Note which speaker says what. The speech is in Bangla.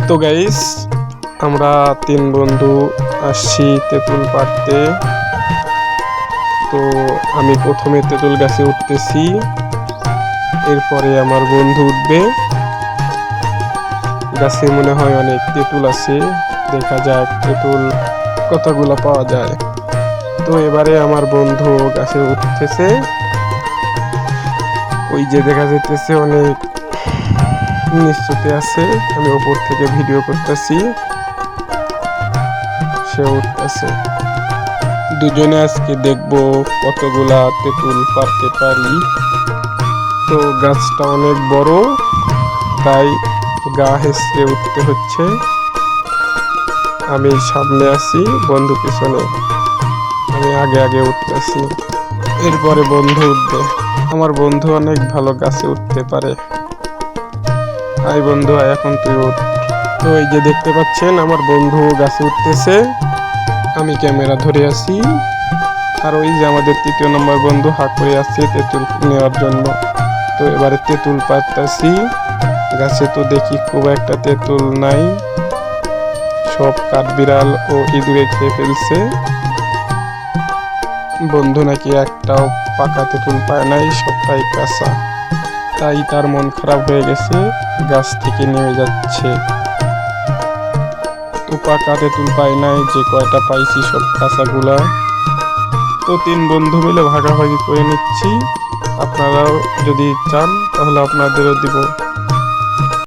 Speaker 1: তো গাইস, আমরা তিন বন্ধু আসছি তেঁতুল পাড়তে। তো আমি প্রথমে তেঁতুল গাছে উঠতেছি, এরপরে আমার বন্ধু উঠবে। গাছে মনে হয় অনেক তেঁতুল আছে, দেখা যাক তেঁতুল কতগুলো পাওয়া যায়। তো এবারে আমার বন্ধু গাছে উঠতেছে, ওই যে দেখা যাইতেছে অনেক নিশ্চুতে আছে। আমি উপর থেকে ভিডিও করতেছি, সে উঠতেছে। দুজনে আজকে দেখবো কতগুলা তেঁতুল পারতে পারি। তো গাছটা অনেক বড়, তাই গা হেসড়ে উঠতে হচ্ছে। আমি সামনে আছি, বন্ধু পিছনে, আমি আগে আগে উঠতেছি। এরপরে বন্ধু উঠবে। আমার বন্ধু অনেক ভালো গাছে উঠতে পারে। আই বন্ধু আয়, এখন তুই উঠ। তো এই যে দেখতে পাচ্ছেন আমার বন্ধু গাছে উঠতেছে, আমি ক্যামেরা ধরে আছি। আর ওই যে আমাদের তৃতীয় নম্বর বন্ধু হাঁ করে আছে তেঁতুল নেওয়ার জন্য। তো এবারে তেঁতুল পাড়তাছি। গাছে তো দেখি খুব একটা তেঁতুল নাই, সব কাঠবিড়াল ও ইঁদুরে খেয়ে ফেলছে। বন্ধু নাকি একটাও পাকা তেঁতুল পায় নাই, সবটাই কাঁচা। তাই তার মন খারাপ হয়ে গেছে, গাছ থেকে নেমে যাচ্ছে। তো পাকা তেঁতুল পাই নাই, যে কয়টা পাইছি সব কাঁচাগুলা। তো তিন বন্ধু মিলে ভাগাভাগি করে নিচ্ছি। আপনারাও যদি চান তাহলে আপনাদেরও দিব।